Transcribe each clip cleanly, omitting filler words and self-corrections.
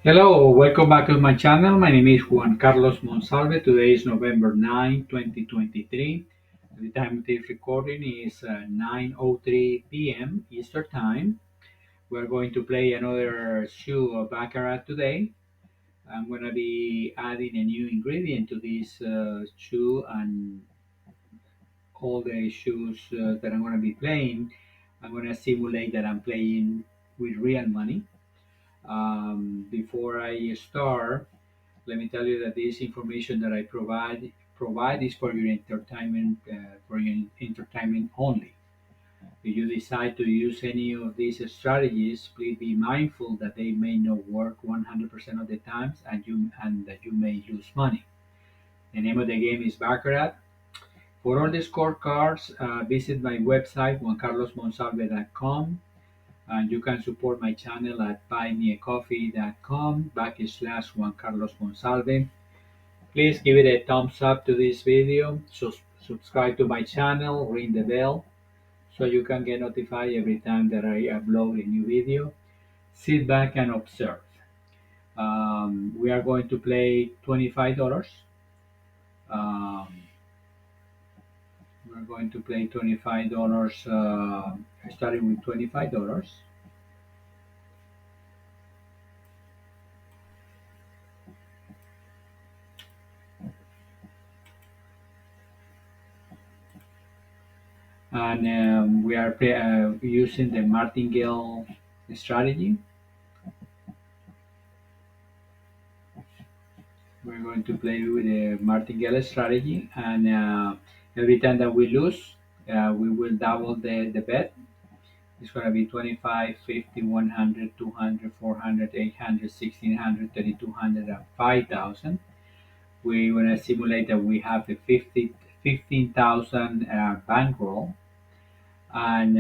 Hello, welcome back to my channel. My name is Juan Carlos Monsalve. Today is November 9, 2023. The time of this recording is 9:03 p.m. Eastern Time. We're going to play another shoe of Baccarat today. I'm going to be adding a new ingredient to this shoe, and all the shoes that I'm going to be playing, I'm going to simulate that I'm playing with real money. Before I start, let me tell you that this information that I provide is for your entertainment only. If you decide to use any of these strategies, please be mindful that they may not work 100% of the times, and that you may lose money. The name of the game is Baccarat. For all the scorecards, visit my website juancarlosmonsalve.com, and you can support my channel at buymeacoffee.com/ Juan Carlos Monsalve. Please give it a thumbs up to this video, subscribe to my channel, ring the bell so you can get notified every time that I upload a new video. Sit back and observe. We are going to play $25. Um, we're going to play $25, starting with $25. And we are using the Martingale strategy. We're going to play with the Martingale strategy, and every time that we lose, we will double the bet. It's going to be 25, 50, 100, 200, 400, 800, 1600, 3200, and 5000. We're going to simulate that we have a 15,000 bankroll, and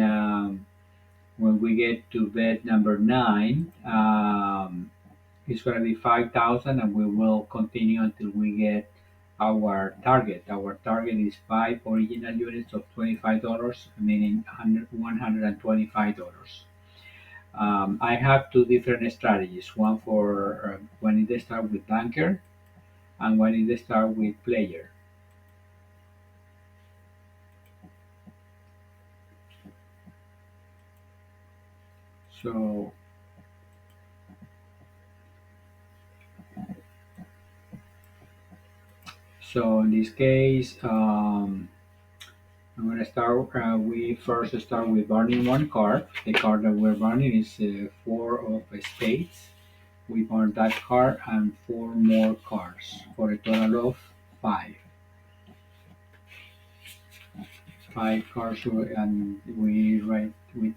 when we get to bet number 9, it's going to be 5,000, and we will continue until we get our target. Our target is 5 original units of $25, meaning $125. I have two different strategies, one for when it start with banker and when it start with player. So, so in this case, I'm going to start. We first start with burning one card. The card that we're burning is four of spades. We burn that card and four more cards for a total of five. Five cards, and we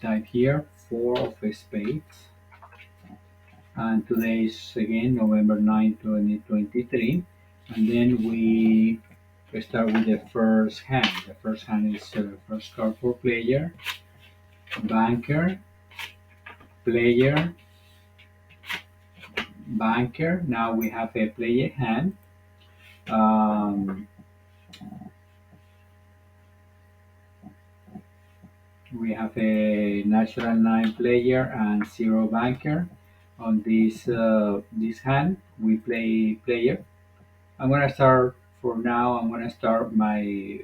type here four of spades. And today is again November 9, 2023. And then we start with the first hand. The first hand is first card for player, banker, player, banker. Now we have a player hand. Um, we have a natural 9 player and 0 banker. On this hand, we play player. I'm gonna start for now. I'm gonna start my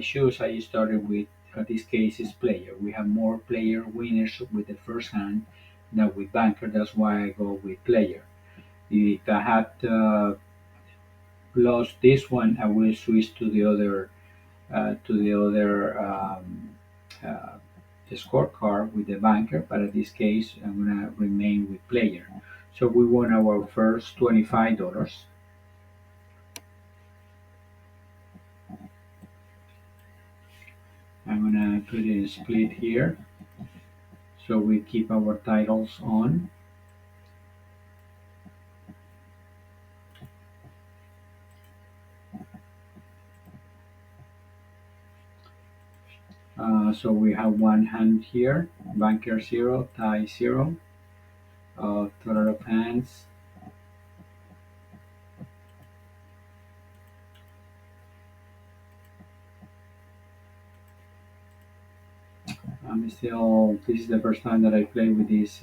shoes. I started with this case is player. We have more player winners with the first hand than with banker. That's why I go with player. If I had lost this one, I will switch to the other uh, scorecard with the banker. But in this case, I'm gonna remain with player. So we won our first $25. I'm gonna put a split here so we keep our titles on. So we have one hand here, banker 0, tie 0, total of hands. This is the first time that I play with this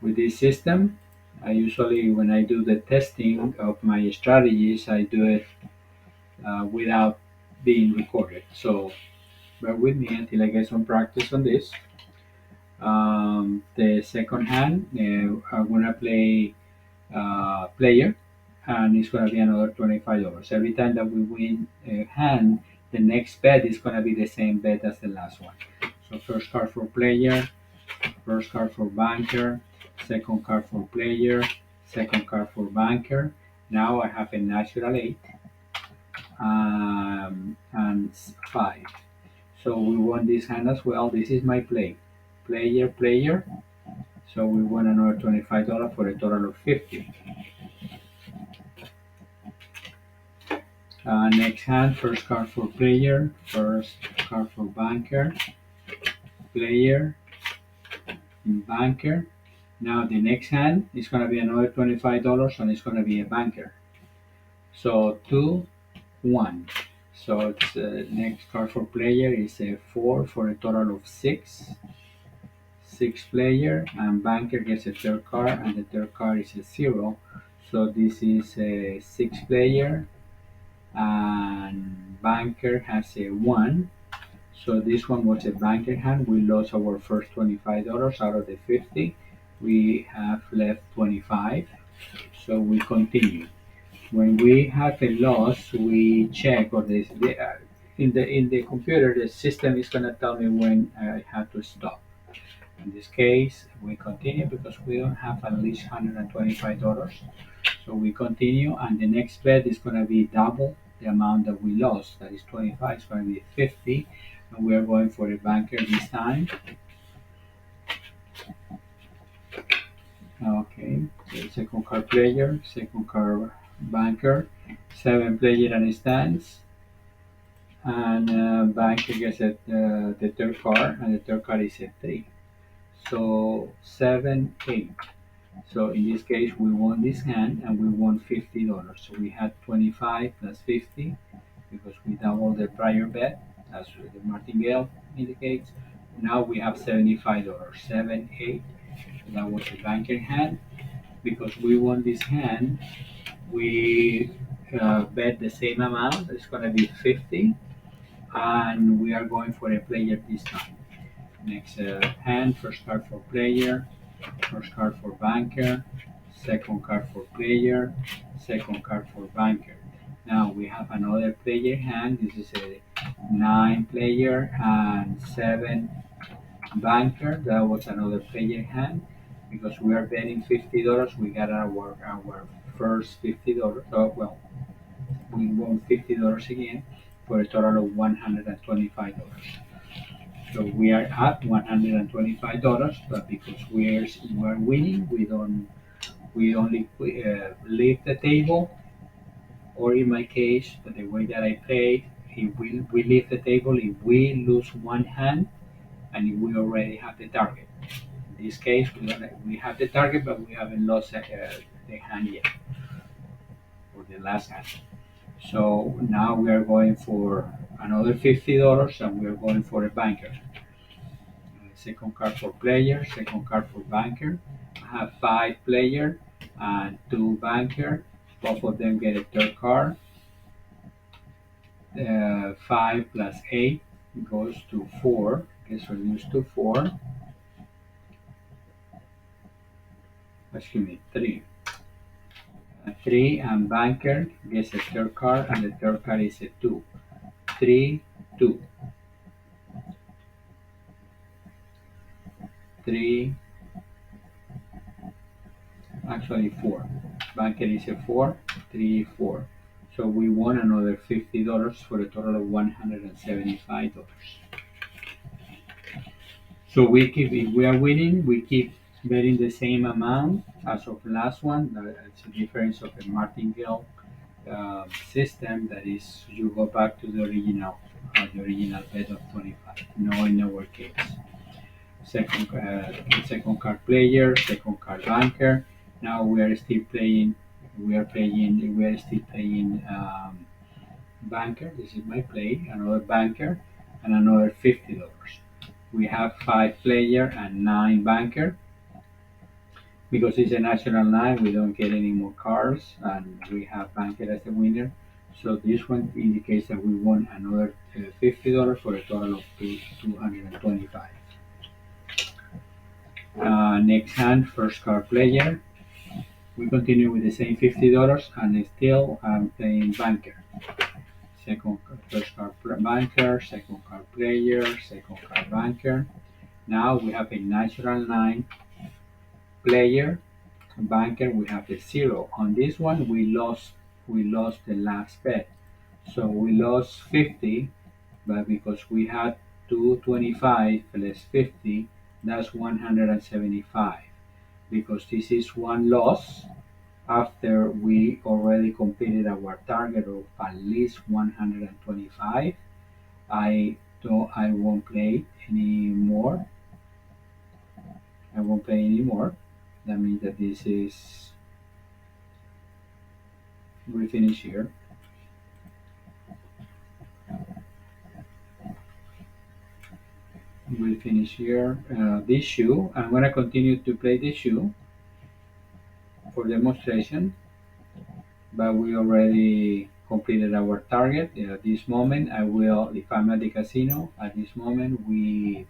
With this system, I usually, when I do the testing of my strategies, I do it without being recorded. So bear with me until I get some practice on this. The second hand, I'm gonna play player, and it's gonna be another $25. Every time that we win a hand, the next bet is gonna be the same bet as the last one. So first card for player, first card for banker, second card for player, second card for banker. Now I have a natural eight and five. So we won this hand as well. This is my play. Player, player. So we won another $25 for a total of 50. Next hand, first card for player, first card for banker, player, banker. Now the next hand is going to be another $25 and it's going to be a banker. So 2, 1. So it's next card for player is a 4 for a total of 6. 6 player and banker gets a third card and the third card is a 0. So this is a 6 player and banker has a 1. So this one was a banker hand. We lost our first $25 out of the 50. We have left 25. So we continue. When we have a loss, we check or in the computer the system is gonna tell me when I have to stop. In this case, we continue because we don't have at least $125. So we continue, and the next bet is going to be double the amount that we lost. That is 25. It's going to be 50, and we are going for a banker this time. Okay, so second card player, second card banker, 7 player and stands, and banker gets the third card, and the third card is a 3. So 7, 8. So in this case, we won this hand and we won $50. So we had 25 plus 50 because we doubled the prior bet, as the Martingale indicates. Now we have $75. 7, 8. That was a banker hand. Because we won this hand, we bet the same amount. It's going to be 50, and we are going for a player this time. Next hand, first card for player, first card for banker, second card for player, second card for banker. Now we have another player hand. This is a 9 player and 7 banker. That was another player hand. Because we are betting $50, we got our first $50. Oh, well, we won $50 again for a total of $125. So we are at $125, but because we're winning, we only leave the table, or in my case, the way that I played, if we leave the table if we lose one hand and if we already have the target. In this case, we have the target, but we haven't lost the hand yet, or the last hand. So now we are going for another $50, and we are going for a banker. Second card for player, second card for banker. I have 5 player and 2 banker. Both of them get a third card. 5 plus 8 goes to 4. Gets reduced to 4. Excuse me, 3. 3 and banker gets a third card, and the third card is a 2. 3, 2. 3, actually 4. Banker is a 4, 3, 4. So we won another $50 for a total of $175. So if we are winning, we keep betting the same amount as of last one. It's a difference of a Martingale system. That is, you go back to the original bet of 25. No, in our case. Second card player, second card banker. Now we are still playing. We are playing. We are still playing banker. This is my play. Another banker and another $50. We have 5 player and 9 banker. Because it's a national line, we don't get any more cars, and we have Banker as the winner. So this one indicates that we won another $50 for a total of 225. Next hand, first card player. We continue with the same $50, and still I'm playing Banker. First card Banker, second card player, second card Banker. Now we have a natural line player, Banker. We have a zero. On this one, we lost the last bet. So we lost 50, but because we had 225 less 50, that's 175. Because this is one loss after we already completed our target of at least 125. I won't play anymore. I won't play anymore. That means that this is we finish here. We'll finish here. This shoe, I'm gonna continue to play this shoe for demonstration, but we already completed our target. At this moment, I will, if I'm at the casino, at this moment we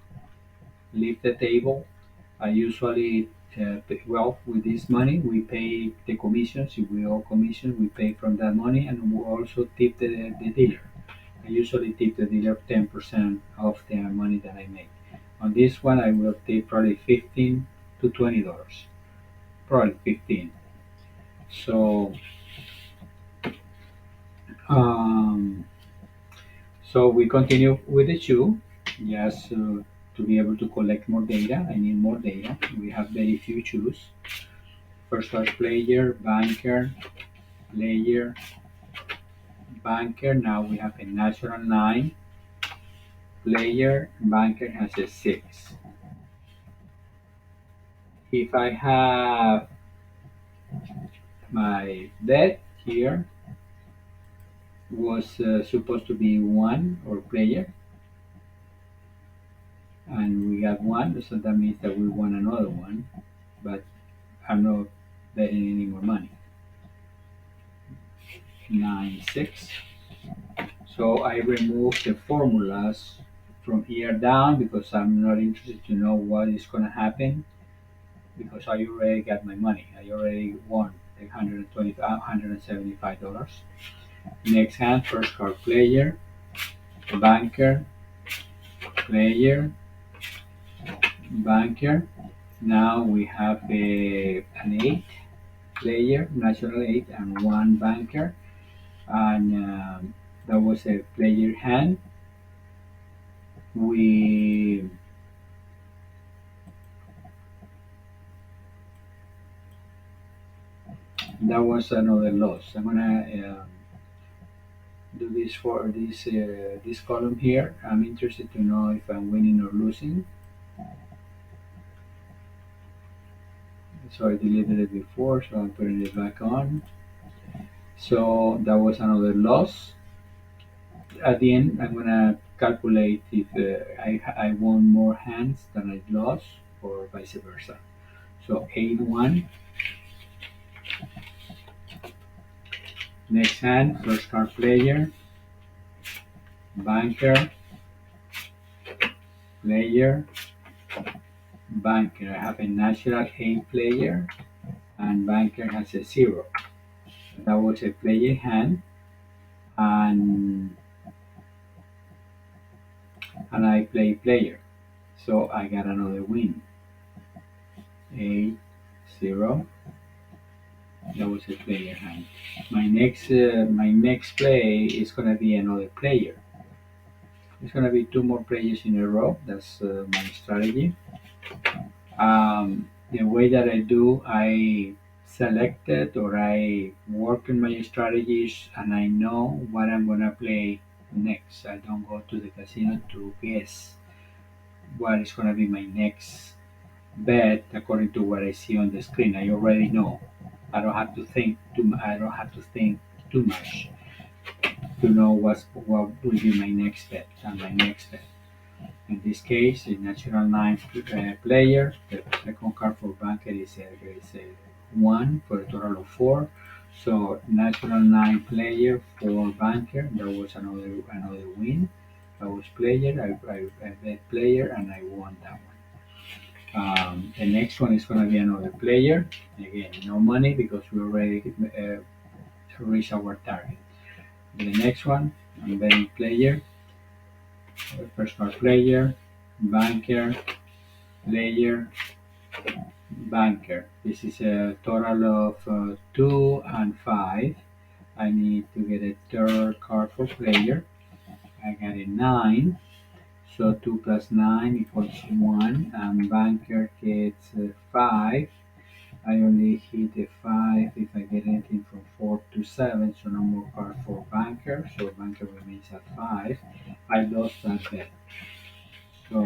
leave the table. I usually, with this money, we pay the commissions. If we owe commission, we pay from that money, and we also tip the dealer. I usually tip the dealer 10% of the money that I make. On this one, I will tip probably $15 to $20, probably 15. So, um, so we continue with the shoe. Just to be able to collect more data, I need more data. We have very few shoes. First class player, banker, player, banker. Now we have a natural 9 player. Banker has a 6. If I have my bet here was supposed to be 1 or player, and we got 1, so that means that we won another one, but I'm not betting any more money. 9, 6. So I remove the formulas from here down because I'm not interested to know what is going to happen because I already got my money. I already won $175. Next hand, first card player, banker, player, banker. Now we have an 8 player, natural 8, and 1 banker. And that was a player hand. We That was another loss. I'm gonna do this for this column here. I'm interested to know if I'm winning or losing. So I deleted it before, so I'm putting it back on. So that was another loss. At the end, I'm gonna calculate if I won more hands than I lost, or vice versa. So 8-1. Next hand, first card player, banker, player, banker. I have a natural 8 player, and banker has a 0. That was a player hand, and I play player. So I got another win. 8-0. That was a player hand. My next play is gonna be another player. It's gonna be 2 more players in a row. That's my strategy. The way that I do, I select it or I work in my strategies and I know what I'm gonna play next. I don't go to the casino to guess what is gonna be my next bet according to what I see on the screen. I already know. I don't have to think too much to know what will be my next bet and my next bet. In this case, the natural nine player, the second card for banker is a one for a total of four. So natural nine player for banker. That was another win. I was player. I bet player and I won that one. The next one is going to be another player. Again, no money because we already reached our target. The next one, I'm betting player, first card player, banker, player, banker. This is a total of 2 and 5. I need to get a third card for player. I got a 9. So 2 plus 9 equals 1. And banker gets 5. I only hit a 5 if I get anything from 4 to 7. So no more card for banker. So banker remains at 5. I lost that bet. So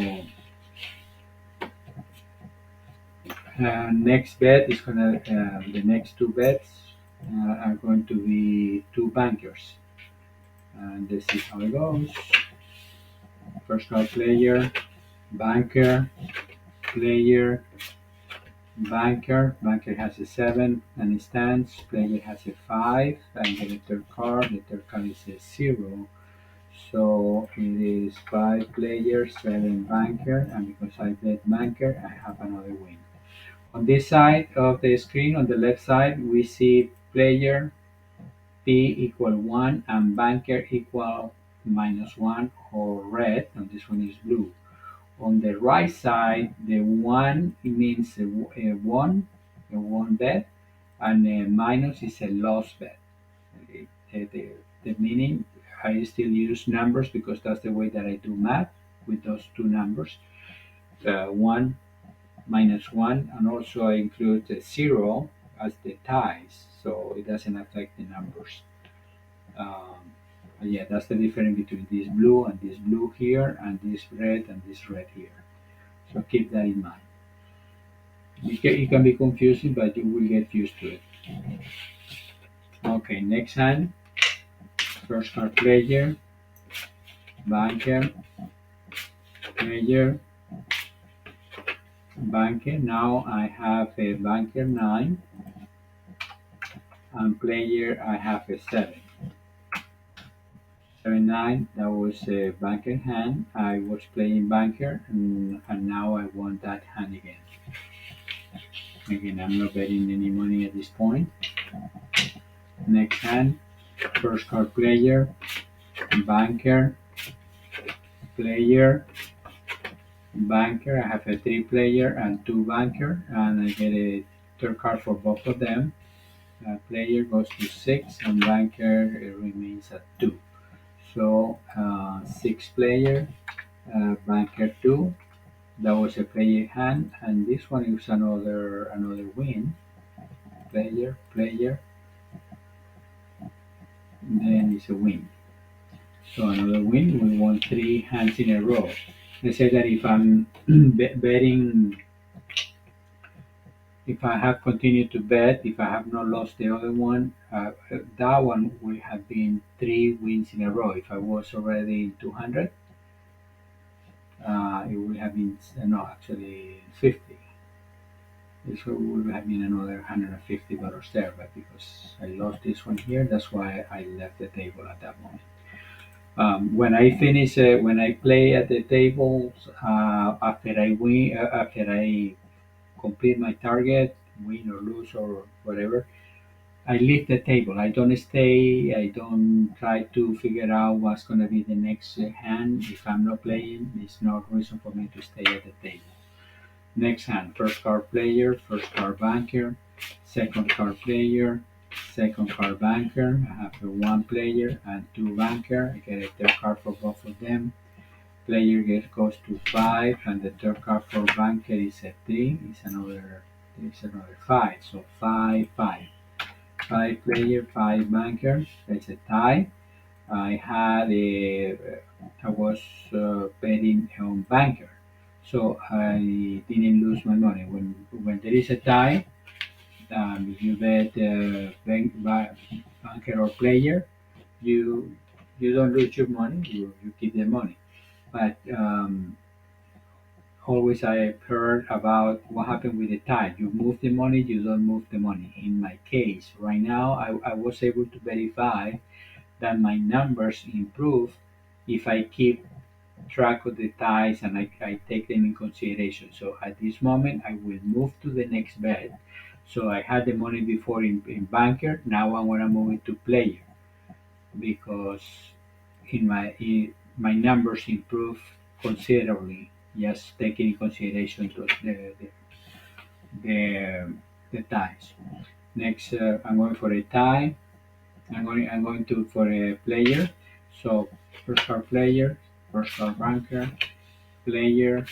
next bet is gonna the next two bets are going to be two bankers, and this is how it goes. First card player, banker, player, banker. Banker has a 7 and it stands. Player has a 5 and get a third card. The third card is a 0. So it is 5 players, 7 banker, and because I bet banker, I have another win. On this side of the screen, on the left side, we see player P equal 1 and banker equal -1 or red, and this one is blue. On the right side, the 1 it means a won bet, and a minus is a lost bet. Okay. The meaning, I still use numbers because that's the way that I do math with those two numbers. 1 -1, and also I include the 0 as the ties, so it doesn't affect the numbers. Yeah, that's the difference between this blue and this blue here, and this red and this red here. So keep that in mind. It can be confusing, but you will get used to it. Okay, next hand, first card player, banker, player, banker. Now I have a banker 9, and player I have a 7. 7-9, that was a banker hand. I was playing banker, and now I won that hand again. Again, I'm not betting any money at this point. Next hand, first card player, banker, player, banker. I have a 3 player and 2 banker, and I get a third card for both of them. Player goes to 6, and banker remains at 2. So 6 player, banker 2. That was a player hand, and this one is another win. Player, player, then it's a win. So another win. We won 3 hands in a row. They say that if I'm betting, if I have continued to bet, if I have not lost the other one, that one would have been 3 wins in a row. If I was already in 200, it would have been no, actually 50. This would have been another $150 there, but because I lost this one here, that's why I left the table at that moment. When I finish, when I play at the tables, after I win, after I complete my target, win or lose or whatever, I leave the table. I don't stay. I don't try to figure out what's going to be the next hand. If I'm not playing, it's no reason for me to stay at the table. Next hand, first card player, first card banker, second card player, second card banker. I have a 1 player and 2 banker. I get a third card for both of them. Player goes to 5, and the third card for banker is a 3. It's another 5. So 5, 5. 5 player, 5 banker. That's a tie. I was betting on banker, so I didn't lose my money. When there is a tie, if you bet banker or player, you you don't lose your money. You keep the money. But always I heard about what happened with the tide. You move the money, you don't move the money. In my case, right now, I was able to verify that my numbers improve if I keep track of the ties and I take them in consideration. So at this moment, I will move to the next bet. So I had the money before in banker. Now I'm gonna move it to player because my numbers improve considerably. Just taking in consideration the, the ties. Next, I'm going for a tie. I'm going to for a player. So first card player, first card banker, player,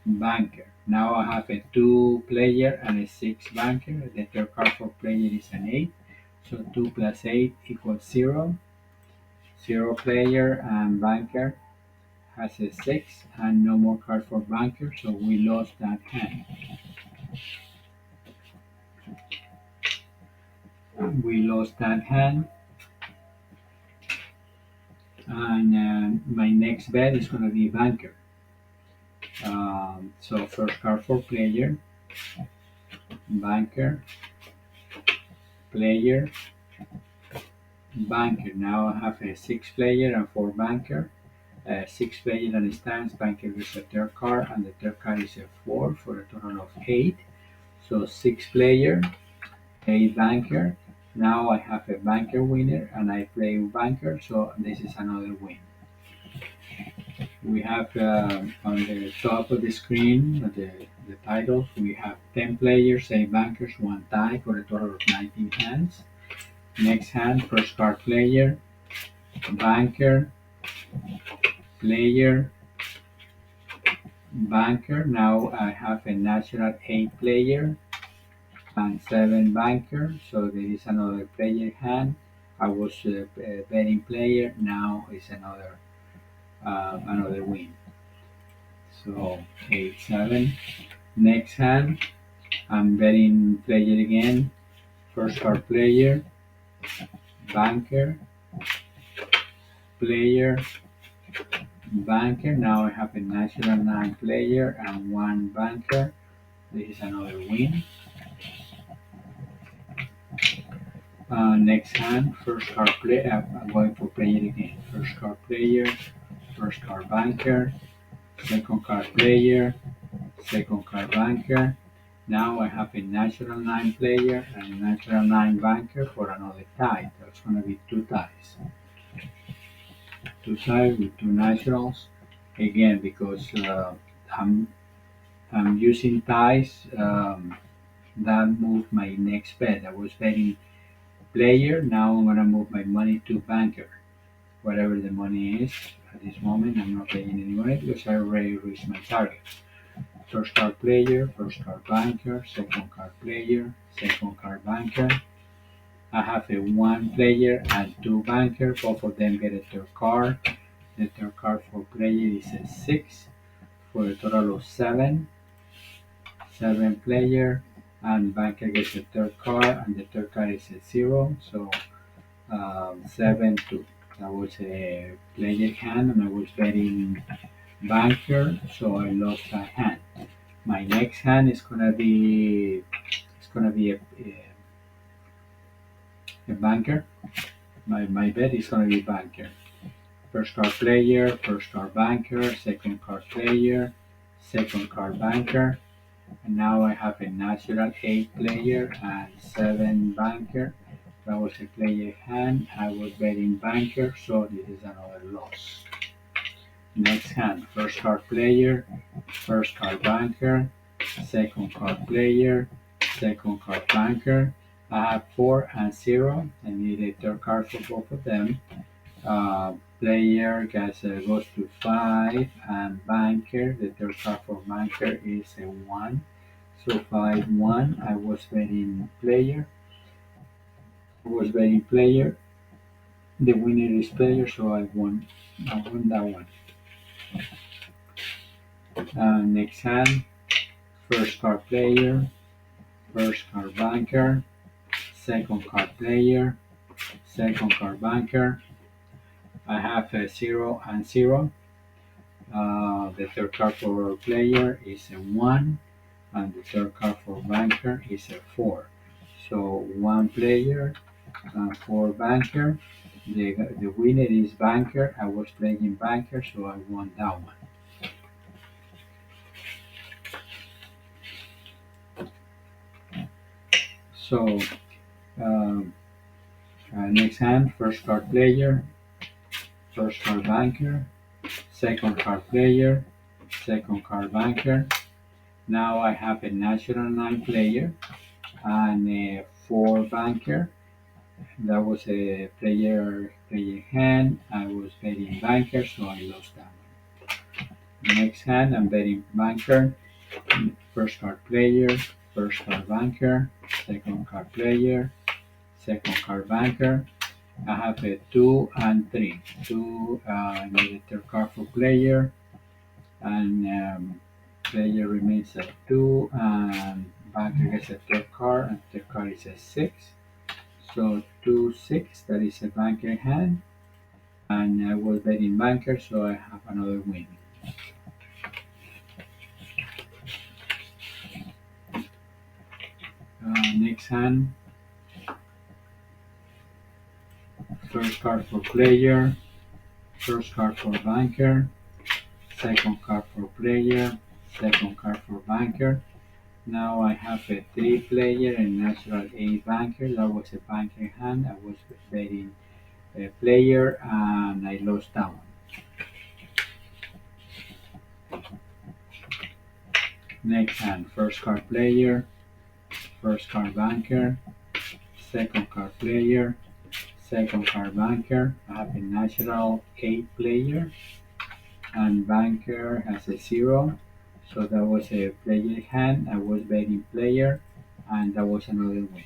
banker. Now I have a two player and a six banker. The third card for player is an eight. So two plus eight equals zero. Zero player and banker has a six and no more card for banker. So we lost that hand. We lost that hand. And my next bet is going to be banker. So first card for player, banker, player, banker. Now I have a six player and four banker. Six player and stance, banker is a third card, and the third card is a four for a total of eight. So six player, eight banker. Now I have a banker winner and I play banker, so this is another win. We have on the top of the screen the titles. We have 10 players, 8 bankers, 1 tie for a total of 19 hands. Next hand, first card player, banker, player, banker. Now I have a natural 8 player and 7 banker. So there is another player hand. I was betting player. Now is another win. So 8-7. Next hand, I'm betting player again. First card player, banker, player, banker. Now I have a natural 9 player and 1 banker. This is another win. Next hand, first card player. I'm going for player again. First card player, first card banker, second card player, second card banker. Now I have a natural 9 player and a natural 9 banker for another tie. That's going to be 2 ties. 2 ties with 2 naturals. Again, because I'm, I'm using ties, that moved my next bet. I was betting player. Now I'm going to move my money to banker. Whatever the money is at this moment, I'm not paying any money because I already reached my target. First card player, first card banker, second card player, second card banker. I have a 1 player and 2 banker. Both of them get a third card. The third card for player is a 6 for a total of 7. 7 player and banker gets a third card and the third card is a 0. So 7-2. That was a player hand and I was betting banker, so I lost that hand. My next hand is gonna be a banker. My bet is gonna be banker. First card player, first card banker, second card player, second card banker. And now I have a natural 8 player and 7 banker. That was a player hand. I was betting banker, so this is another loss. Next hand, first card player, first card banker, second card player, second card banker. I have 4 and 0. I need a third card for both of them. Player goes to 5 and banker. The third card for banker is a 1. So 5-1. I was betting player. The winner is player, so I won. I won that one. Next hand, first card player, first card banker, second card player, second card banker. I have a 0 and 0. The third card for player is a 1, and the third card for banker is a 4. So 1 player and 4 banker. The winner is banker. I was playing banker, so I won that one. So um, next hand, first card player, first card banker, second card player, second card banker. Now I have a natural 9 player and a 4 banker. That was a player hand. I was betting banker, so I lost that one. Next hand, I'm betting banker. First card player, first card banker, second card player, second card banker. I have a 2 and 3. 2, I need a third card for player, and player remains at 2, and banker gets a third card, and third card is a 6. So 2, 6, that is a banker hand, and I was betting banker, so I have another win. Next hand, first card for player, first card for banker, second card for player, second card for banker. Now I have a 3 player and natural 8 banker. That was a banker hand. I was betting a player and I lost that one. Next hand, first card player, first card banker, second card player, second card banker. I have a natural 8 player and banker has a 0. So that was a player hand. I was betting player and that was another win.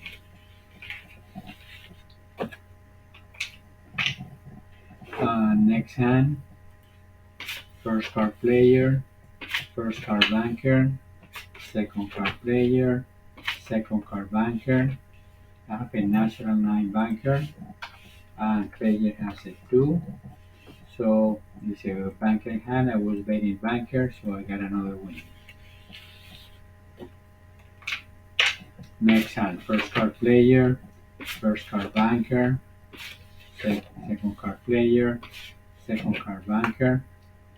Next hand, first card player, first card banker, second card player, second card banker. I have a natural 9 banker and player has a 2. So it's a banker hand. I was betting banker, so I got another win. Next hand, first card player, first card banker, second card player, second card banker.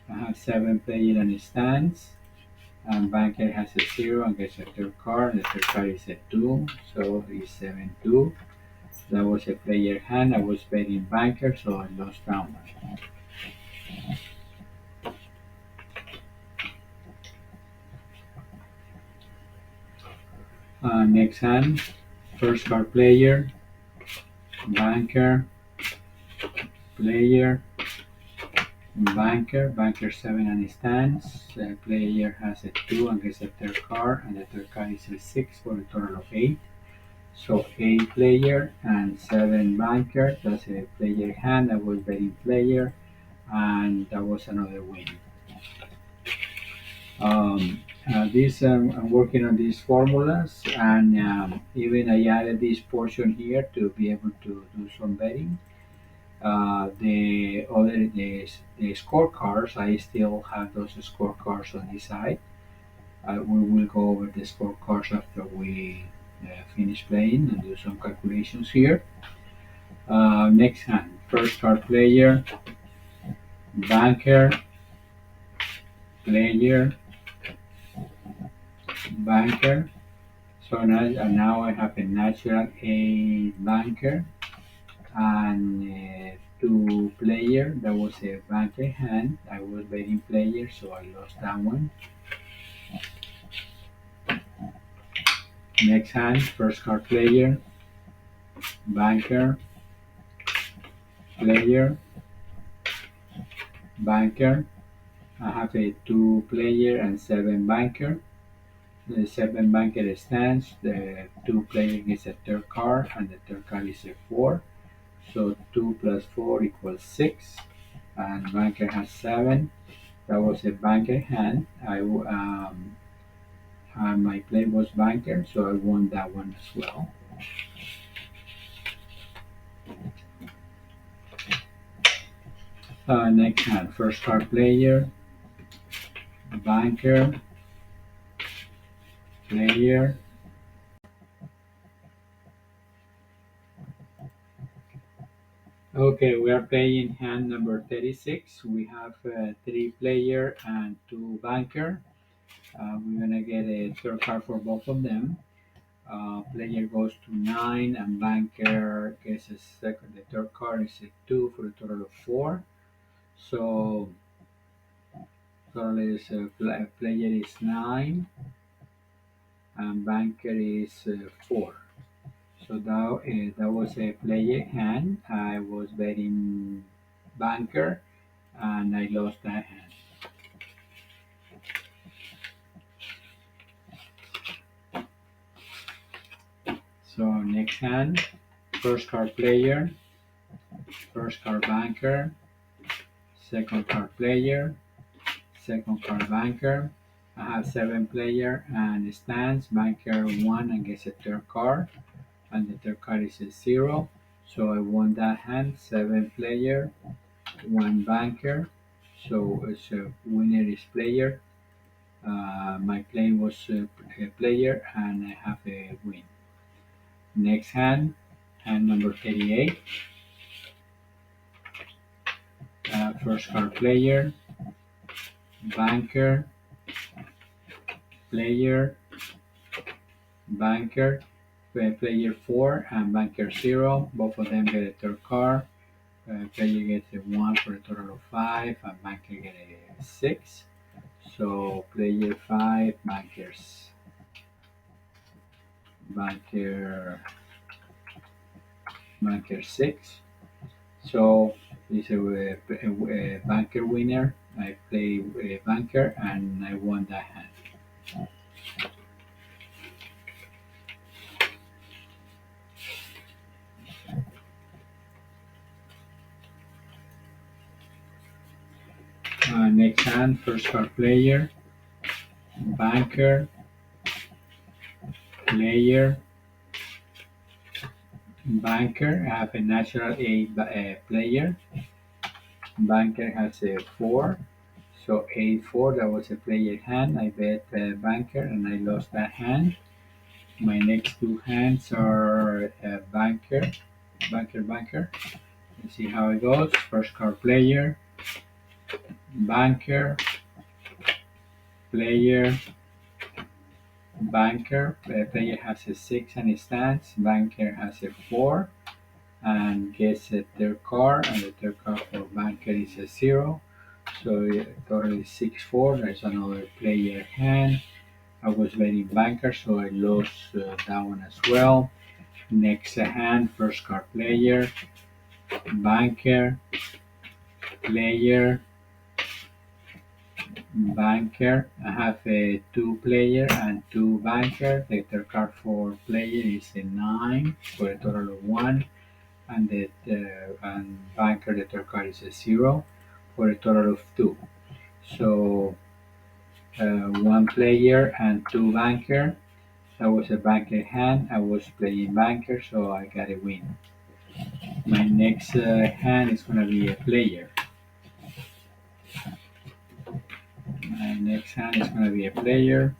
I have 7 player and stands, and banker has a 0 and gets a third card. The third card is a 2, so it's 7-2. That was a player hand. I was betting banker, so I lost that one. Next hand, first card player, banker, player, banker 7 and stands. The player has a 2 and gets a third card, and the third card is a 6 for a total of 8. So 8 player and 7 banker. That's a player hand. I was betting player, and that was another win. I'm working on these formulas, and even I added this portion here to be able to do some betting. The scorecards, I still have those scorecards on this side. We will go over the scorecards after we finish playing and do some calculations here. Next hand, first card player, banker, player, banker. So now I have a natural A banker and 2 player. That was a banker hand. I was betting player, so I lost that one. Next hand, first card player, banker, player, banker. I have a 2 player and 7 banker. The 7 banker stands. The 2 player gets a third card, and the third card is a 4. So 2 plus 4 equals 6, and banker has 7. That was a banker hand. My play was banker, so I won that one as well. Next hand, first card player, banker, player. Okay, we are playing hand number 36. We have three player and two banker. We're gonna get a third card for both of them. Player goes to 9 and banker gets a second. The third card is a 2 for a total of 4. So total is player is 9 and banker is 4. So that was a player hand. I was betting banker and I lost that hand. So next hand, first card player, first card banker, second card player, second card banker. I have 7 player and stands banker 1 and gets a third card and the third card is a 0. So I won that hand, 7 player, 1 banker. So it's a winner is player. My play was a player and I have a win. Next hand, hand number 38. First card player, banker, player, banker, player 4 and banker 0. Both of them get a third card. Player gets a 1 for a total of 5 and banker get a 6. So player 5, banker 6. So it's a banker winner. I play a banker and I won that hand. Next hand, first card player, banker, player, banker. I have a natural 8 player. Banker has a 4. So 8-4, that was a player hand. I bet banker and I lost that hand. My next two hands are banker, banker. Let's see how it goes. First card player, banker, player, banker. Player has a 6 and it stands. Banker has a 4 and gets a third card, and the third card for banker is a 0. So total is 6-4. There's another player hand. I was betting banker, so I lost that one as well. Next hand, first card player, banker, player, banker. I have a 2 player and 2 banker. The third card for player is a 9 for a total of 1. And and banker, the third card is a 0 for a total of 2. So 1 player and 2 banker. That was a banker hand. I was playing banker, so I got a win. My next hand is going to be a player. My next hand is going to be a player.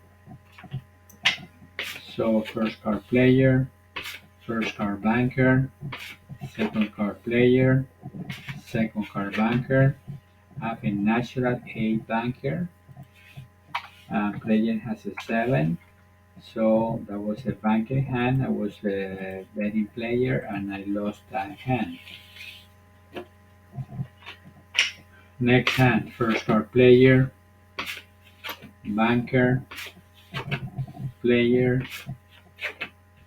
So first card player, first card banker, second card player, second card banker. I have a natural 8 banker. Player has a 7. So that was a banker hand. I was a betting player and I lost that hand. Next hand, first card player, banker, player,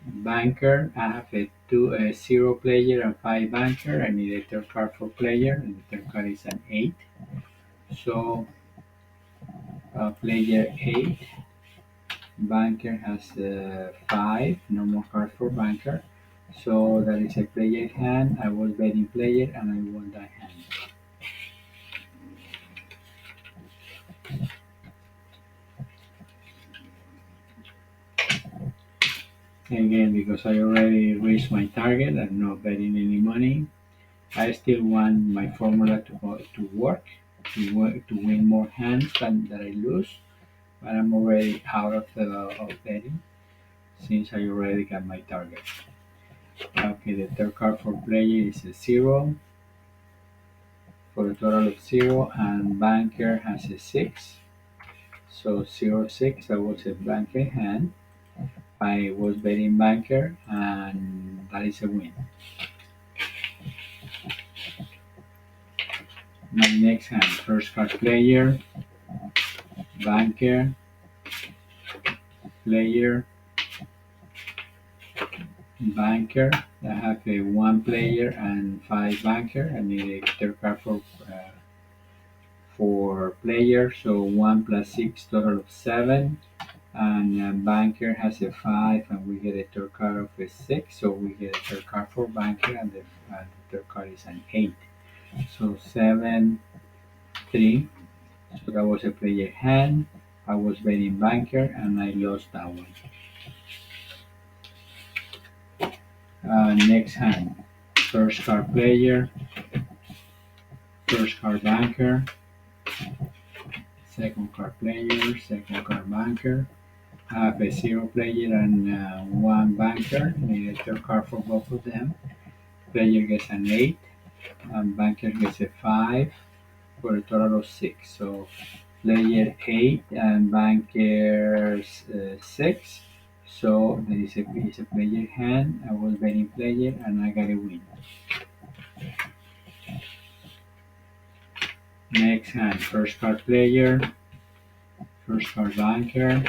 banker. I have a 0 player and 5 banker. I need a third card for player, and the third card is an 8. So player 8, banker has 5, no more card for banker. So that is a player hand. I was betting player and I won that hand. Again, because I already reached my target, I'm not betting any money. I still want my formula to work. to win more hands than that I lose. But I'm already out of betting since I already got my target. Okay, the third card for player is a zero for a total of zero, and banker has a six. So 0 6, that was a banker hand. I was betting banker, and that is a win. My next hand, first card player, banker, player, banker. I have a one player and five banker. I need a third card for player, so 1 plus 6, total of 7. And banker has a 5, and we get a third card of a 6, so we get a third card for banker, and the third card is an 8. So 7, 3. So that was a player hand. I was betting banker, and I lost that one. Next hand, first card player, first card banker, second card player, second card banker. I have a 0 player and one banker. Need a third card for both of them. Player gets an 8, and banker gets a 5 for a total of 6. So player 8 and banker 6. So there is a player hand. I was betting player, and I got a win. Next hand, first card player, first card banker,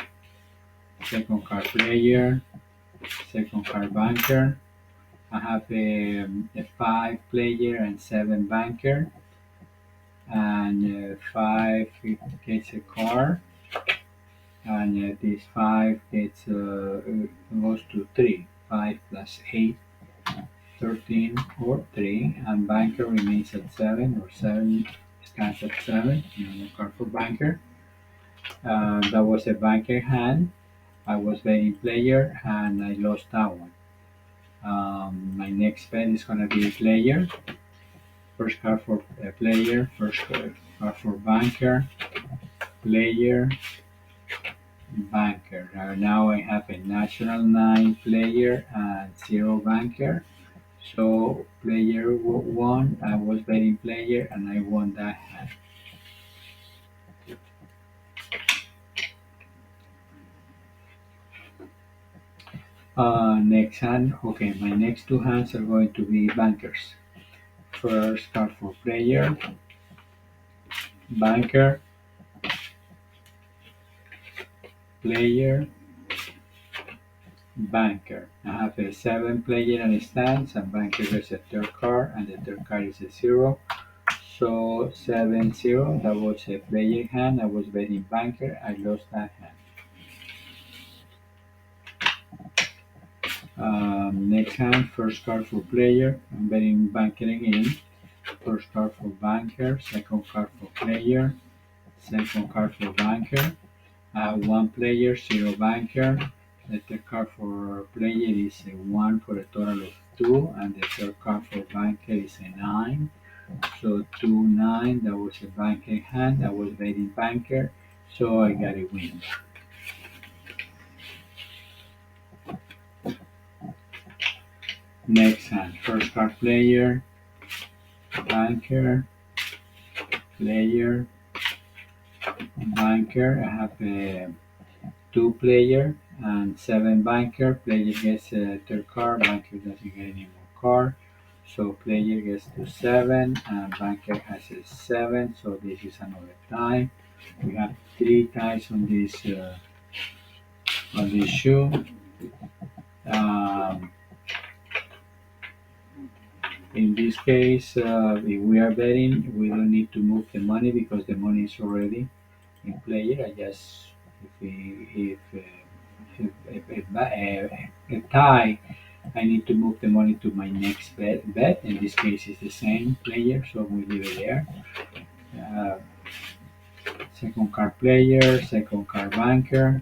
second card player, second card banker. I have a 5 player and 7 banker, and 5 gets a card, and this 5 gets goes to 3. 5 plus 8, 13 or 3, and banker remains at 7, or 7 stands at 7. No card for banker. That was a banker hand. I was betting player, and I lost that one. My next bet is gonna be player. First card for player, first card for banker, player, banker. Now I have a national 9 player and 0 banker. So player won. I was betting player, and I won that hand. Next hand. Okay, my next two hands are going to be bankers. First card for player, banker, player, banker. I have a 7 player and a stance, and banker gets a third card, and the third card is a 0. So 7-0, that was a player hand. I was betting banker. I lost that hand. Next hand, first card for player. I'm betting banker again. First card for banker, second card for player, second card for banker. One player, 0 banker. The third card for player is a 1 for a total of 2, and the third card for banker is a 9. So 2, 9, that was a banker hand. I was betting banker, so I got a win. Next hand, first card player, banker, player, banker. I have a 2 player and 7 banker. Player gets a third card, banker doesn't get any more card. So player gets to 7, and banker has a 7. So this is another tie. We have 3 ties on this shoe. Um, in this case, if we are betting, we don't need to move the money because the money is already in player. I just if a tie, I need to move the money to my next bet. In this case, it's the same player, so we leave it there. Uh, Second card player, second card banker.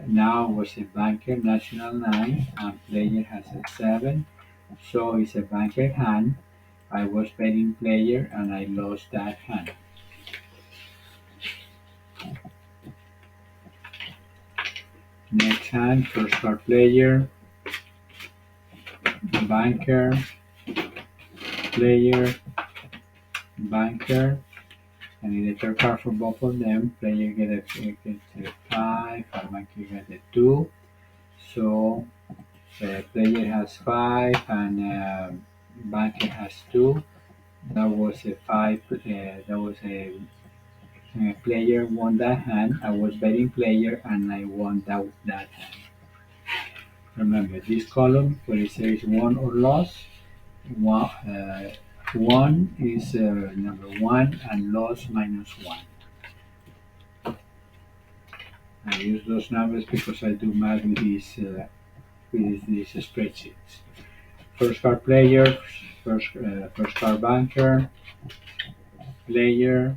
Now was a banker, national 9, and player has a 7. So it's a banker hand. I was betting player, and I lost that hand. Next hand, first card player, banker, player, banker. And in the third card for both of them, player gets a 5, and banker gets a 2. So the player has 5 and banker has 2. That was a 5. That was a player won that hand. I was betting player and I won that hand. Remember this column where it says won or loss. One is number 1 and loss -1. I use those numbers because I do math with these spreadsheets. First card player, first card banker, player,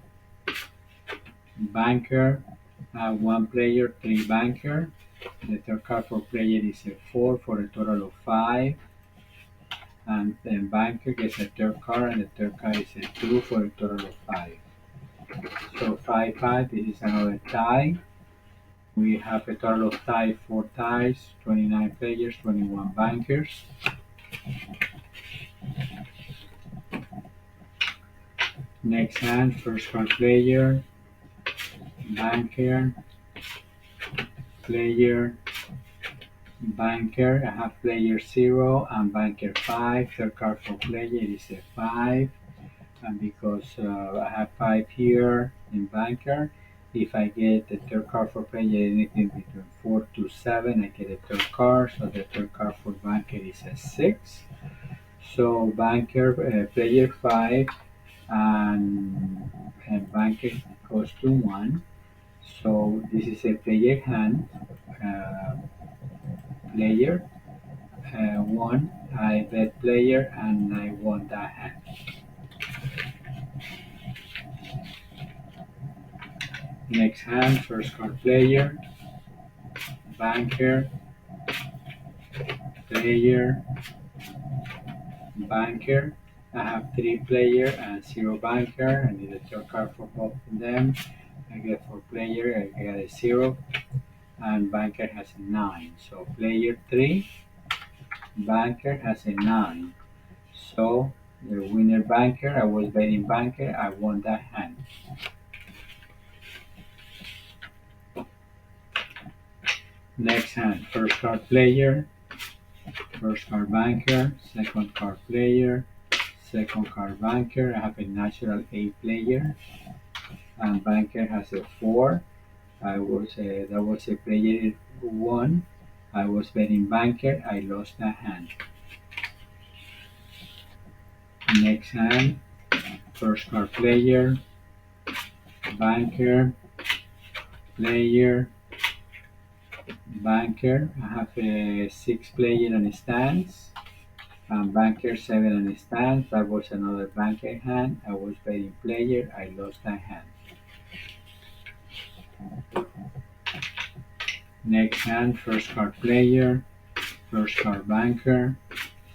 banker, one player, 3 banker. The third card for player is a 4 for a total of 5. And then banker gets a third card and the third card is a 2 for a total of 5. So 5-5, this is another tie. We have a total of 4 ties, 29 players, 21 bankers. Next hand, first card player, banker, player, banker. I have player 0 and banker 5. Third card for player is a 5. And because I have 5 here in banker, if I get the third card for player anything between 4 to 7, I get a third card. So the third card for banker is a 6. So banker, player 5, and banker goes to 1. So this is a player hand. Player 1. I bet player and I won that hand. Next hand, first card player, banker, player, banker. I have 3 player and 0 banker. I need a third card for both of them. I get for player, I got a 0, and banker has a 9. So player 3, banker has a 9. So the winner banker, I was betting banker, I won that hand. Next hand, first card player, first card banker, second card player, second card banker. I have a natural 8 player, and banker has a 4. That was a player 1. I was betting banker. I lost that hand. Next hand, first card player, banker, player, banker. I have a 6 player and a stance. Banker 7 and stance. That was another banker hand. I was betting player. I lost that hand. Next hand, first card player, first card banker,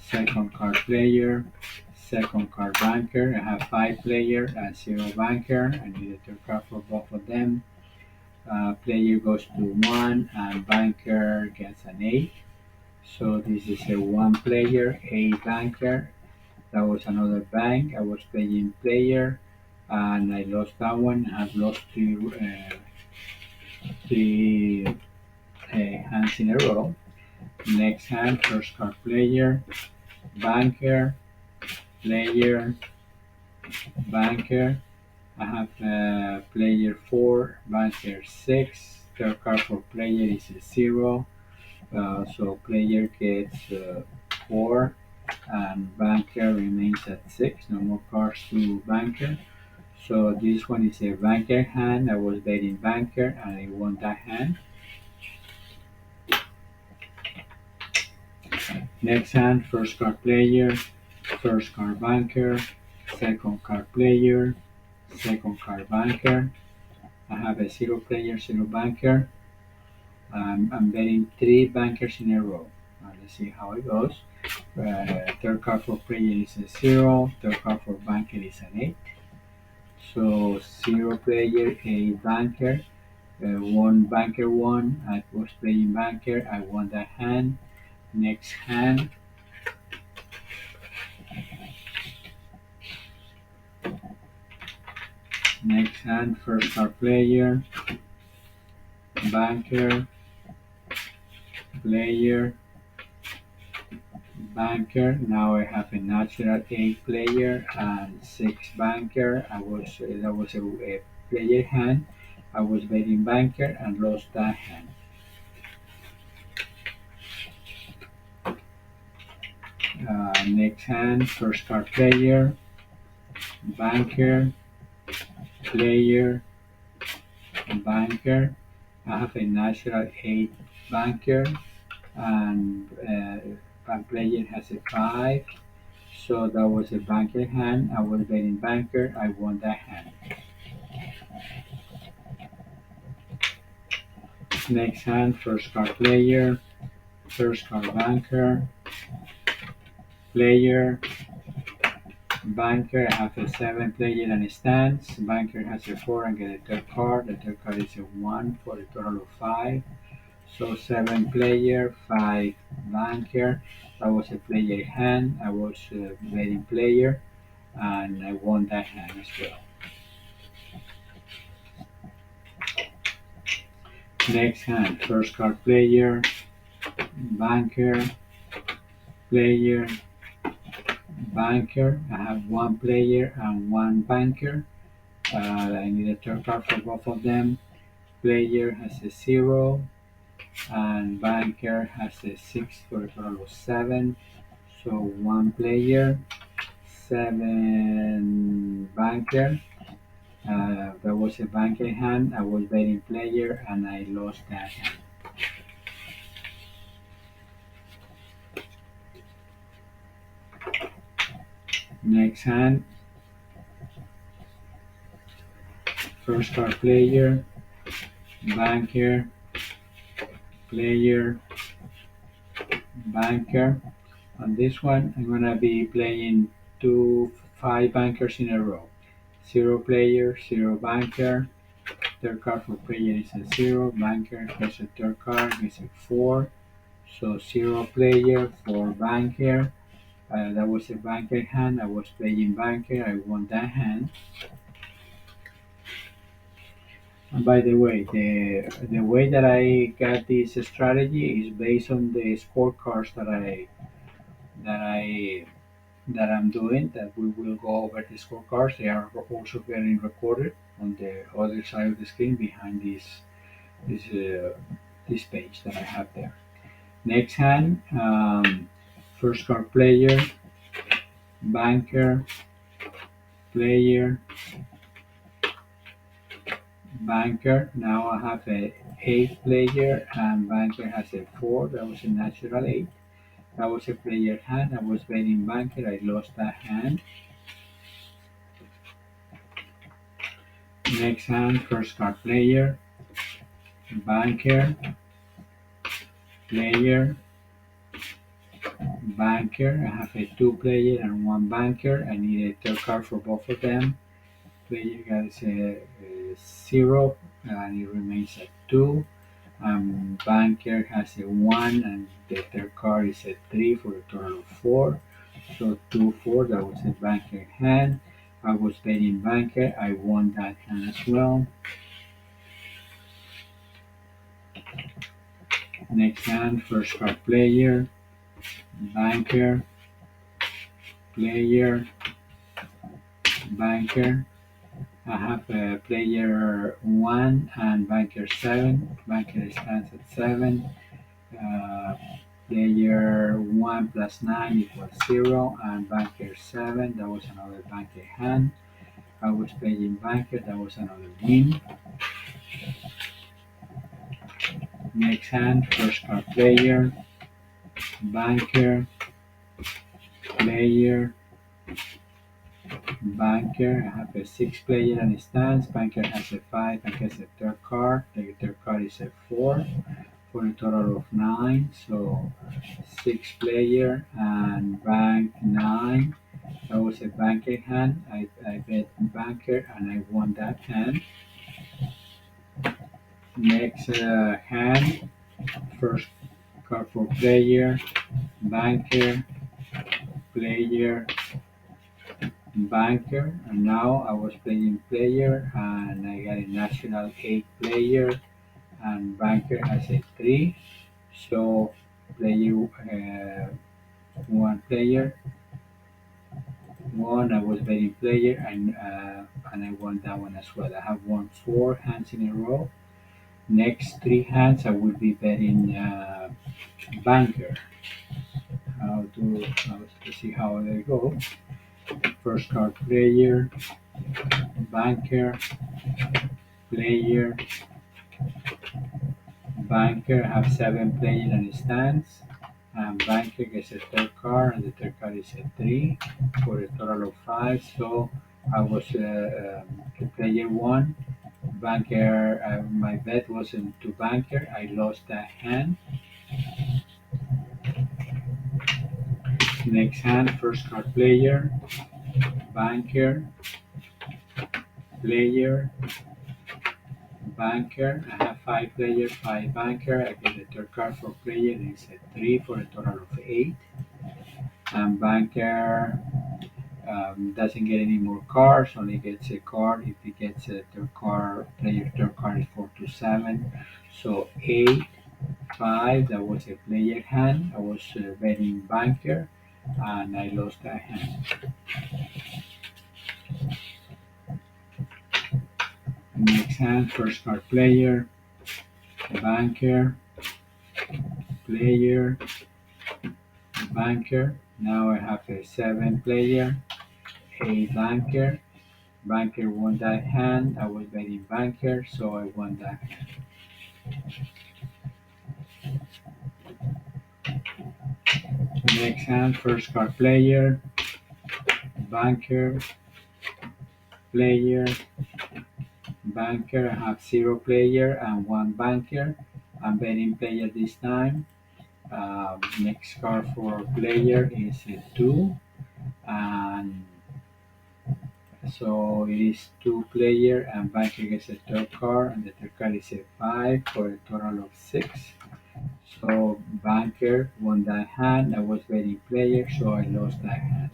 second card player, second card banker. I have 5 player and 0 banker. I need a third card for both of them. Player goes to 1 and banker gets an 8. So this is a 1 player, 8 banker. That was another bank. I was playing player and I lost that one. I've lost three hands in a row. Next hand, first card player, banker, player, banker. I have player 4, banker 6. Third card for player is a 0. So player gets 4 and banker remains at 6. No more cards to banker. So this one is a banker hand. I was betting banker and I won that hand. Next hand, first card player, first card banker, second card player, second card banker. I have a 0 player, 0 banker. I'm betting 3 bankers in a row. Let's see how it goes. Third card for player is a 0, third card for banker is an 8. So 0 player, 8 banker. One banker won. I was playing banker. I won that hand. Next hand. Next hand. First card player. Banker. Player. Banker. Now I have a natural 8 player and 6 banker. That was a player hand. I was betting banker and lost that hand. Next hand, first card player, banker, player, banker. I have a natural 8 banker and bank player has a 5. So that was a banker hand. I was betting banker. I won that hand. Next hand, first card player, first card banker, player, banker. I have a 7 player and a stance. Banker has a 4 and get a third card. The third card is a 1 for a total of 5. So 7 player, 5 banker. That was a player hand. I was betting player and I won that hand as well. Next hand, first card player, banker, player, banker. I have 1 player and 1 banker. I need a third card for both of them. Player has a 0 and banker has a 6 for a total of 7. So 1 player, 7 banker. That was a banker hand. I was betting player and I lost that hand. Next hand, first card player, banker, player, banker. On this one, I'm gonna be playing 5 bankers in a row. 0 player, 0 banker. Third card for player is a 0. Banker gets a third card is a 4. So 0 player, 4 banker. That was a banker hand. I was playing banker. I won that hand. And by the way, the way that I got this strategy is based on the scorecards that I that I'm doing. That we will go over the scorecards. They are also getting recorded on the other side of the screen behind this this page that I have there. Next hand, first card player, banker, player, banker. Now I have a 8 player and banker has a 4. That was a natural 8. That was a player hand. I was betting banker. I lost that hand. Next hand, first card player, banker, player, banker. I have a 2 player and 1 banker. I need a third card for both of them. Player has a 0 and it remains at 2. Banker has a 1 and the third card is a 3 for a total of 4. So 2, 4, that was a banker hand. I was betting banker. I won that hand as well. Next hand, first card player, banker, player, banker. I have a player 1 and banker 7. Banker stands at 7. Uh, Player 1 plus 9 equals 0 and banker 7. That was another banker hand. I was playing banker. That was another win. Next hand, first card player, banker, player, banker. I have a 6 player and a stance. Banker has a 5 and gets a third card. The third card is a 4 for a total of 9. So 6 player and bank 9. That was a banker hand. I bet banker and I won that hand. Next hand, first card for player, banker, player, banker, and now I was playing player and I got a national 8 player and banker has a 3. So player one player won. I was betting player and I won that one as well. I have won 4 hands in a row. Next 3 hands I will be betting banker. Let's see how they go. First card player, banker, player, banker. I have 7 players and stands. And banker gets a third card, and the third card is a 3 for a total of 5. So I was player 1. Banker, my bet was into banker. I lost that hand. Next hand, first card player, banker, player, banker. I have 5 players, 5 banker. I get the third card for player. It's a 3 for a total of 8. And banker doesn't get any more cards, only gets a card if he gets a third card. Player third card is 4 to 7. So 8, 5, that was a player hand. I was betting banker and I lost that hand. Next hand, first card player, banker, player, banker. Now I have a 7 player, a banker. Banker won that hand. I was betting banker, so I won that hand. Next hand, first card player, banker, player, banker. I have 0 player and 1 banker. I'm betting player this time. Next card for player is a 2, and so it is 2 player and banker gets a third card, and the third card is a 5 for a total of 6. So banker won that hand. I was betting player, so I lost that hand.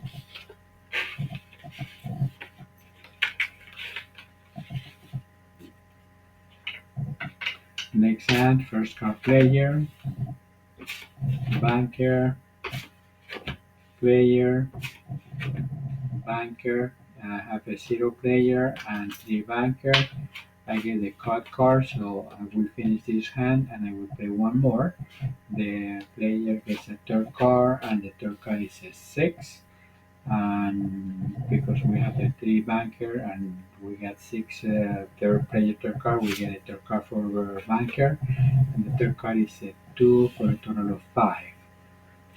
Next hand, first card player, banker, player, banker. I have a 0 player and 3 banker. I get the cut card, so I will finish this hand and I will play one more. The player gets a third card and the third card is a 6. And because we have a 3 banker and we got 6 third player third card, we get a third card for banker, and the third card is a 2 for a total of 5.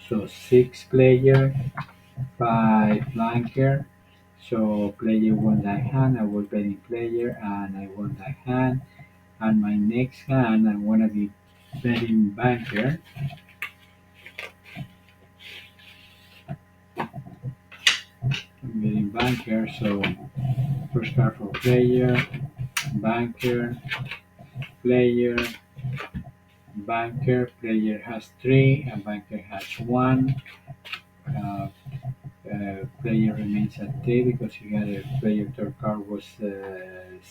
So 6 player, 5 banker. So player won that hand. I was betting player and I won that hand. And my next hand, I'm gonna be betting banker. I'm betting banker. So first card for player, banker, player, banker. Player has 3 and banker has 1. Player remains at 3 because he had a player third card was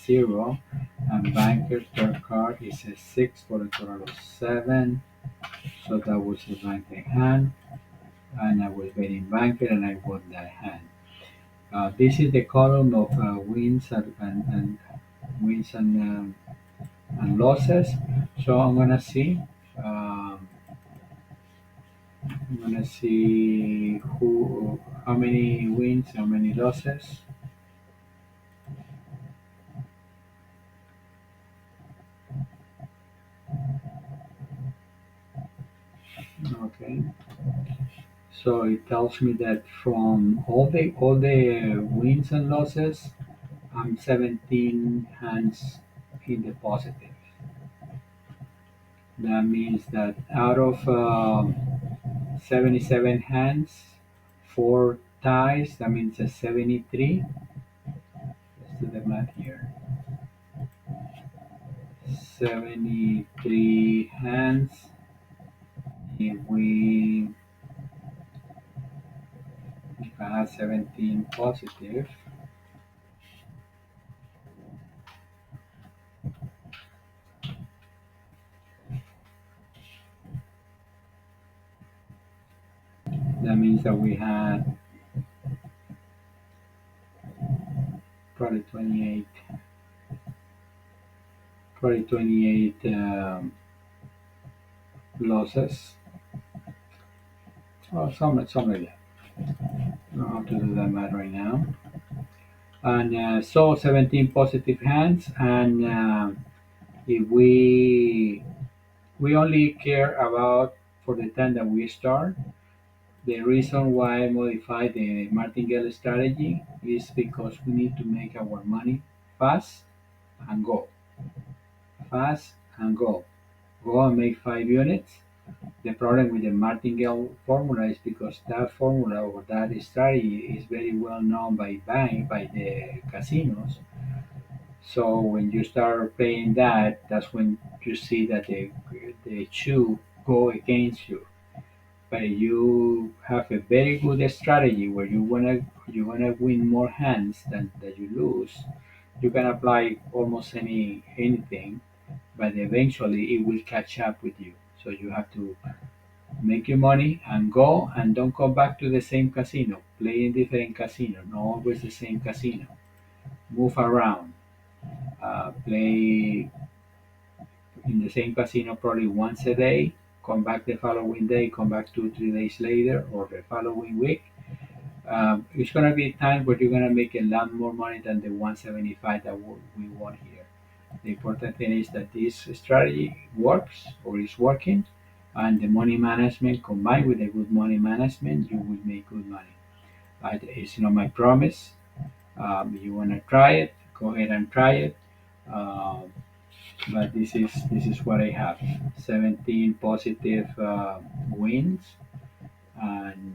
0, and banker third card is a 6 for a total of 7. So that was a banker hand, and I was betting banker and I won that hand. This is the column of wins and wins and losses. So I'm gonna see how many wins, how many losses. Okay. So it tells me that from all the wins and losses, I'm 17 hands in the positive. That means that out of 77 hands, 4 ties. That means a 73. Let's do the math here. 73 hands. If I have 17 positive, that means that we had probably 28 losses, or something like that. I don't know how to do that math right now. And so 17 positive hands, and if we only care about for the time that we start. The reason why I modified the Martingale strategy is because we need to make our money fast and go. Fast and go. Go and make 5 units. The problem with the Martingale formula is because that formula or that strategy is very well known by the casinos. So when you start playing that, that's when you see that the two go against you. But you have a very good strategy where you wanna win more hands than that you lose. You can apply almost anything, but eventually it will catch up with you. So you have to make your money and go and don't come back to the same casino. Play in different casino, not always the same casino. Move around. Play in the same casino probably once a day. Come back the following day. Come back 2 3 days later or the following week. It's gonna be a time where you're gonna make a lot more money than the 175 that we want here. The important thing is that this strategy works or is working, and the money management combined with a good money management, you will make good money. It's not my promise. You wanna try it? Go ahead and try it. Um, but this is what I have: 17 positive wins, and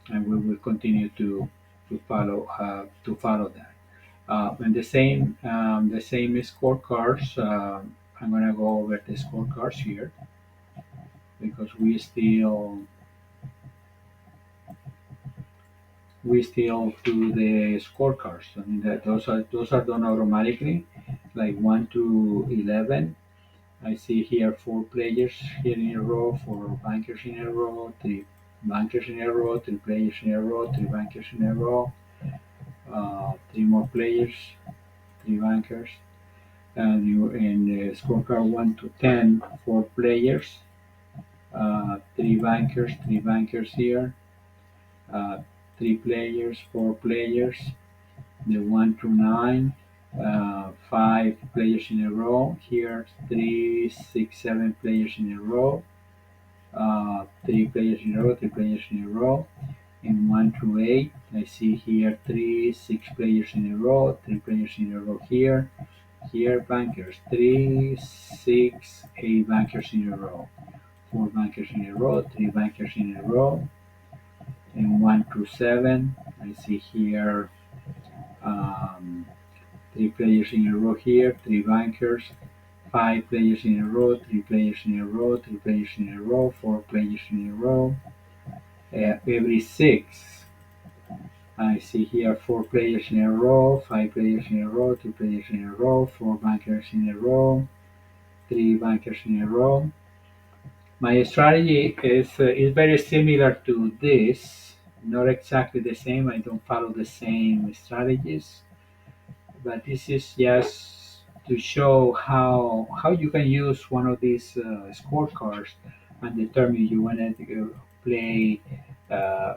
we will continue to follow that. And the same scorecards. I'm gonna go over the scorecards here because we still do the scorecards. I mean that those are done automatically, like 1 to 11. I see here 4 players here in a row, 4 bankers in a row, 3 bankers in a row, 3 players in a row, 3 bankers in a row, 3 more players, 3 bankers. And you in the scorecard 1 to 10, 4 players, 3 bankers, 3 bankers here, uh, 3 players, 4 players, the 1 to 9, 5 players in a row here, 3 6 7 players in a row, 3 players in a row, 3 players in a row. In 1 to 8, I see here 3 6 players in a row, 3 players in a row here. Here bankers, 3 6 8 bankers in a row, 4 bankers in a row, 3 bankers in a row. In 1 to 7, I see here um, 3 players in a row here, 3 bankers, 5 players in a row, 3 players in a row, 3 players in a row, 4 players in a row. Every 6, I see here 4 players in a row, 5 players in a row, 2 players in a row, 4 bankers in a row, 3 bankers in a row. My strategy is very similar to this, not exactly the same. I don't follow the same strategies, but this is just to show how you can use one of these scorecards and determine you want to play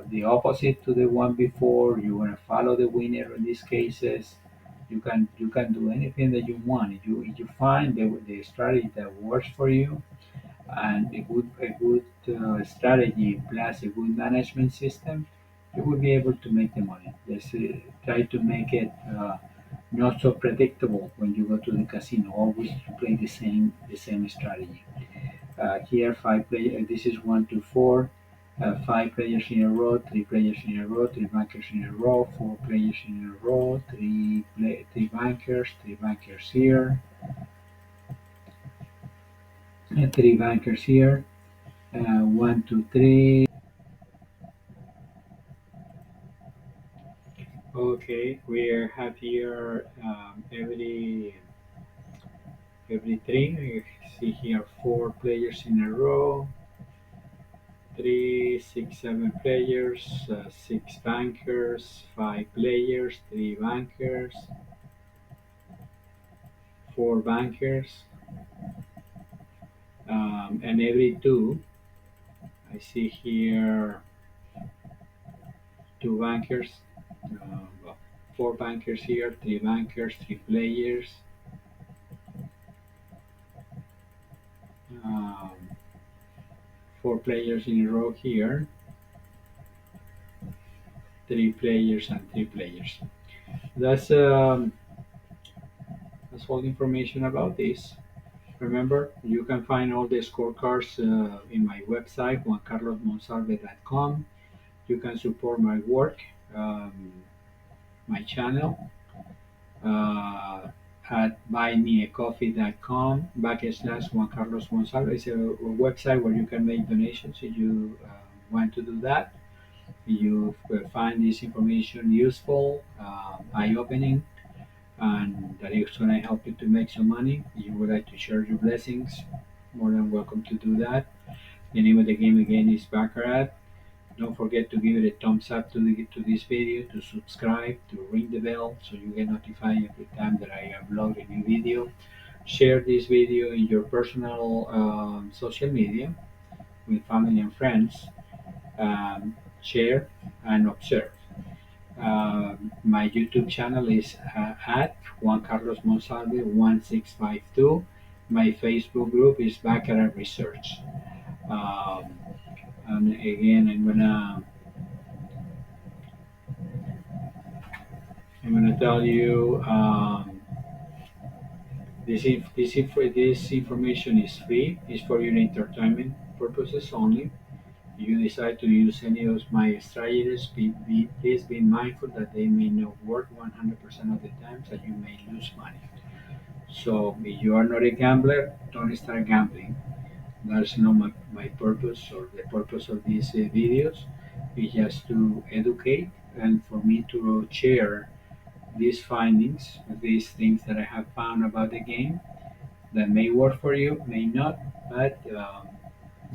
the opposite to the one before. You want to follow the winner in these cases. You can do anything that you want. If you find the strategy that works for you and a good strategy plus a good management system, you will be able to make the money. Just try to make it not so predictable when you go to the casino. Always play the same strategy. Here, 5 players. This is 1 to 4. 5 players in a row, 3 players in a row, 3 bankers in a row, 4 players in a row, 3 bankers, 3 bankers here, Three bankers here. One, two, three. Okay, we have here every three. You see here four players in a row. Three, six, seven players. Six bankers. Five players. Three bankers. Four bankers. And every two, I see here two bankers. Well, four bankers here. Three bankers. Three players. Um, Four players in a row here. Three players and three players. That's um, that's all the information about this. Remember, you can find all the scorecards in my website, juancarlosmonsalve.com. You can support my work, um, my channel, uh, at buymeacoffee.com backslash Juan Carlos Monsalve. It's a website where you can make donations if you want to do that. You find this information useful, eye-opening, and that is going to help you to make some money. If you would like to share your blessings, more than welcome to do that. The name of the game again is Baccarat. Don't forget to give it a thumbs up to this video, to subscribe, to ring the bell so you get notified every time that I upload a new video. Share this video in your personal social media with family and friends. Share and observe. My YouTube channel is at Juan Carlos Monsalve 1652. My Facebook group is Baccarat Research. Um, and again, I'm gonna tell you this information is free. It's for your entertainment purposes only. If you decide to use any of my strategies, please be mindful that they may not work 100% of the times, that you may lose money. So if you are not a gambler, don't start gambling. That's not my purpose, or the purpose of these videos. It's just to educate and for me to share these findings, these things that I have found about the game that may work for you, may not, but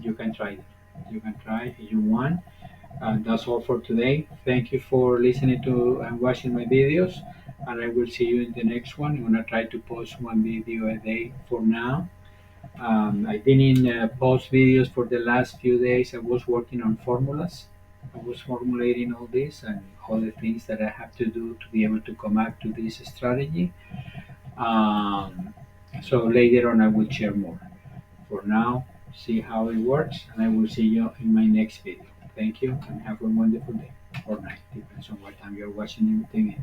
you can try it. You can try if you want. That's all for today. Thank you for listening to and watching my videos, and I will see you in the next one. I'm gonna try to post one video a day for now. I've been in post videos for the last few days. I was working on formulas. I was formulating all this and all the things that I have to do to be able to come up to this strategy. Um, so later on, I will share more. For now, see how it works, and I will see you in my next video. Thank you, and have a wonderful day or night, depends on what time you're watching the video.